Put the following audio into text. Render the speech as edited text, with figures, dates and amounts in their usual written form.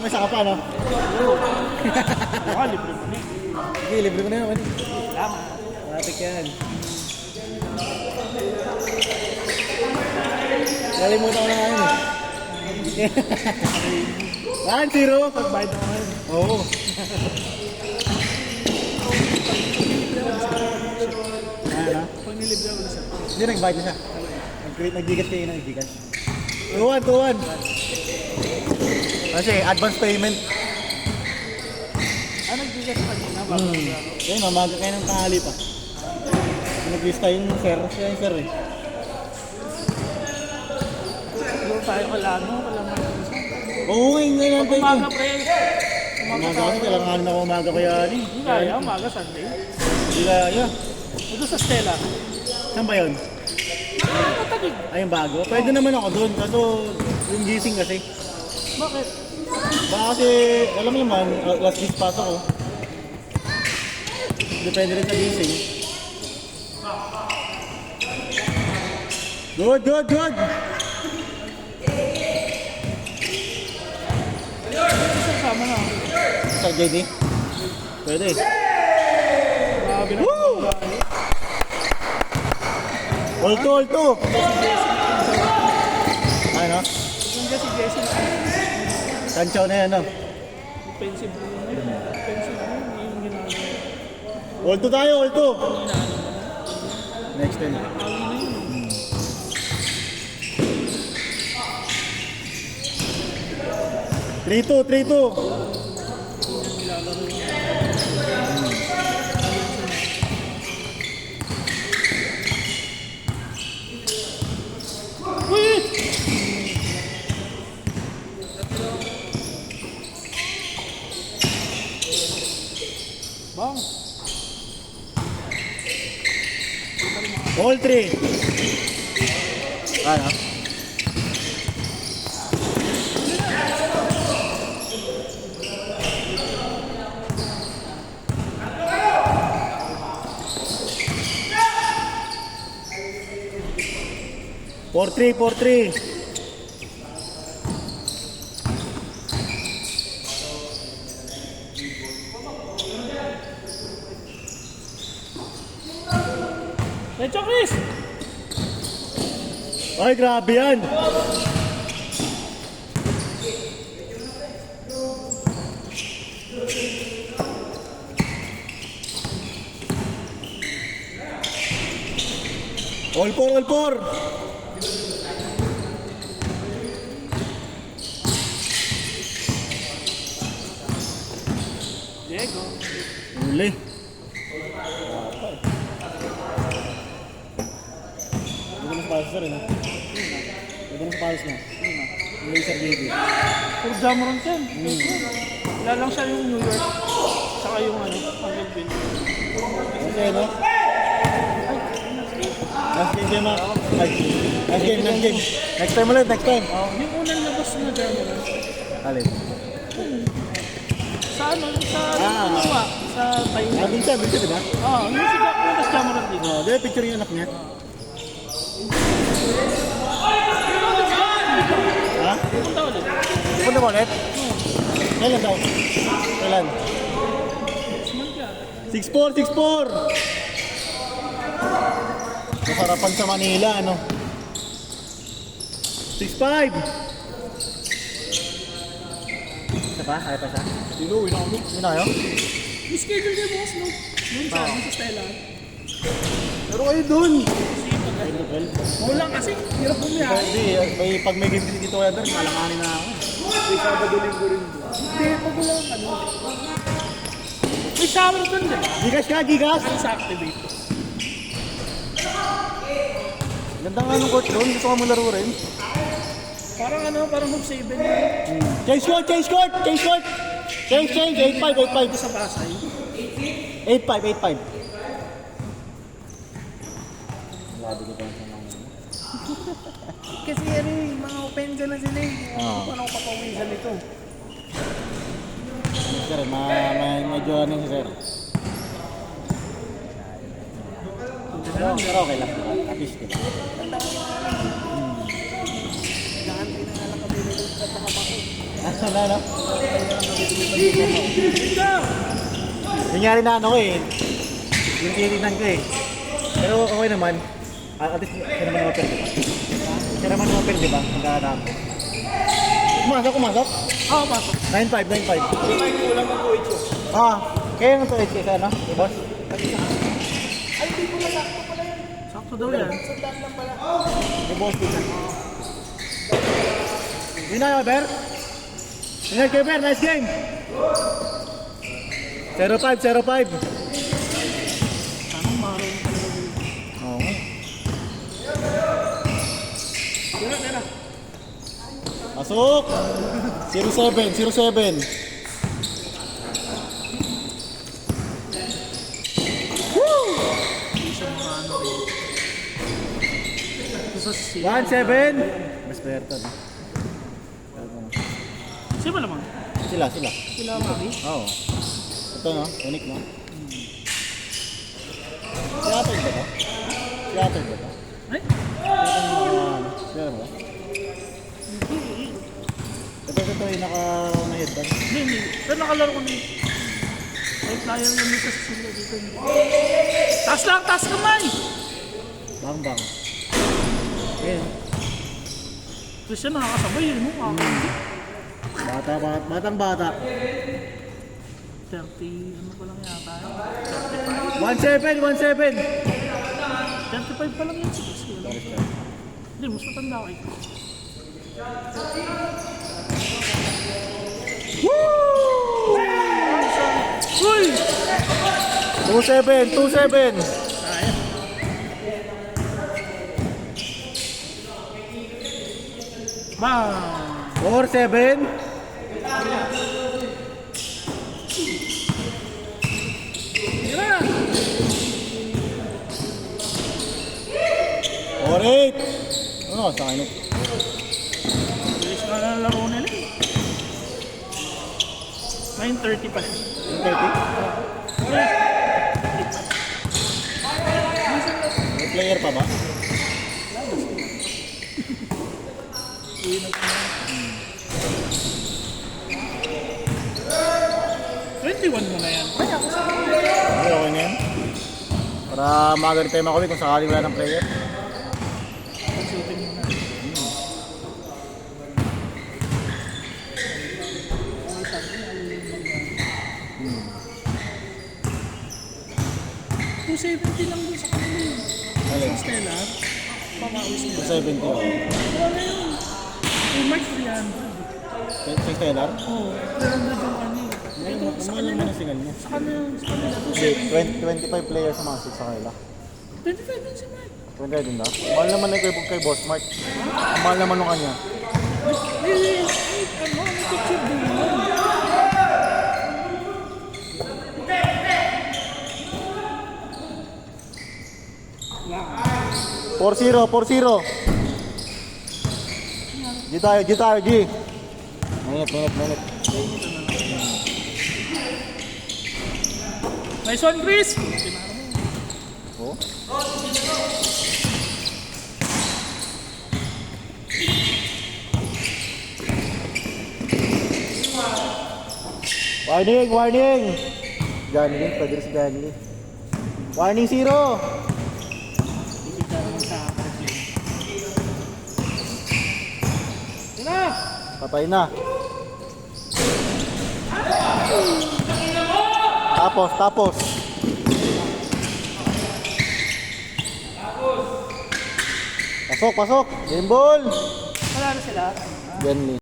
May saka pa, no? Baka libre mo na eh. Sige, libre ko na naman. Tama. Matik yan. Kalimutan ko na nga yun eh. 1-0. Pagbayad ako ngayon. Oo. Ano? Pag nilibre ako na siya. Hindi, nag-bite na siya. Nag-gigas kayo na, nag-gigas. 2-1. Kasi advance payment. Nagbigas pa kanina bago ako. Kaya mamaga kayo ng tanghali pa. Nag-lista yung sir. Siya yung sir eh. Doon tayo kalano, kalano. Oo, ngayon lang tayo. Umaga pre. Umaga kasi kailangan na umaga kaya ni. Hindi kaya, umaga Sunday. Hindi kaya. Ito sa Stella. Saan ba yun? Matagig. Ay, yung bago? Pwede naman ako doon. Kaso yung gising kasi. Bakit? Baka kasi, alam mo naman, last week pasok ko. Depende rin sa gising. Good! Isa sama na. Sa JD? Pwede. Grabe na. Woo! All-to! Ano? Kung kasi Jason, Kanchaw na yan, no? offensive mo yun. Offensive mo yun. Yung ginagawa. All-to tayo, all-to! Next time. Awi na yun. 3-2. Wait! Bang! All 3. Ano? Four three. Lecho Chris! Ay, grabe yan. All four. Diego. Uli. Dito na sa palos na rin, ha? Dito na sa palos na. Uli sa JD. Puro Jamoran yan. Wala lang siya yung New York. Saka yung Uncle Bill. Okay, no? Last game, ha? Last game. Next time ulit. Yung unang labas na Jamoran. Alin? Sa Luwa. Sa Thailand. Dun siya, diba? Yung si Jamoran dito. Oh, di ba picture yung anak niya? Ha? Punta ulit. Punta mo ulit? Kailan daw? Kailan? 6-4! Masarapan sa Manila, ano? 6-5! Isa pa? Kaya pa siya? Dilo, inako. Yun na kayo? Yung schedule niya boss, no? Noon sa Stella. Pero kayo dun! Kulang kasi, hirap bumiyahe. Hindi, pag may game dito kaya dun, malanganin na ako. May Sabado linggo rin. Hindi, pag wala may shower dun din. Gigas! Sa activate. Ganda nga nung court doon, gusto ko mo laro rin. Parang move 7 yun. Change court! Change! 8-5. Sa Pasay. 8-5. Labi ko pa sa mga. Kasi mga opensa na sila eh. Paano ko papawisan ito? Sir, medyo ano si sir. Pero okay lang. At least diba? Nakantay na nga lang kami nilulunod at nakapako. Ano? Nangyari na ano ko eh. Yung tinitignan ko eh. Pero okay naman. At least siya naman open, di ba? Siya naman open, di ba? Magkakadaan ko. Kumasok? Oo, pasok. 9.5. Kulang ng 2 Kaya yung 2 kaysa ano? Boss? Sakto daw yan. Yung boss dito. Yun na, Ber. Ingat kayo, Ber. Nice game. 0-5. Anong maroon ka na? Oo. Tira. Pasok! 0-7. Hindi siya mga ano rin. Gusto sa 1-7. Mas player to, no? Sino ba naman? Sila. Sila Mami? Oo. Ito, no? Unique, no? Seattle ba to? Ay? Meron ba? Ito yung naka-headband. Hindi. Pero nakalaro ko na yun. Ay, flyer lang dito sa sila dito. Taas kamay! Bang. Ayan. Ito siya nakakasabay yun mo. Batang bata. 30, ano pa lang yata yun? 1-7. 35 pa lang yan si Chris. Hindi, mas matanda ko ito. Uy! 2-7. Sayang. Bang! 4-7. Tira! 4-8. Ano, sa akin. Bilis na lang laro nila eh. 9:30 pa. 30. May player pa ba? Twenty-one mo na yan. Kaya ako sa Okay na yan. Para magalit tayo makawin kung sakaling wala ng player. shooting mo na. $270 lang dun sa kanila. Alin? Sa Stella, pamawis nila. 270. Oh. Wala yun. Yung Mark 300. Sa Stellar? Oo, 300 yung ano. Ito, sa Mahal kanila. naman ang singal mo. Sa kanila, 25 players sa mga 6 sa kanila. 25 din si Mark. 20 din ba? Mahal naman na kay Boss Mark. Mahal naman nung kanya. Ano picture din yun? 4-0. G tayo, G. Minute. Nice one, Chris! Oh. Warning! Johnny, pwede rin si Johnny. Warning 0! Patay na. Tapos. Pasok. Game ball. Wala na sila. Genly.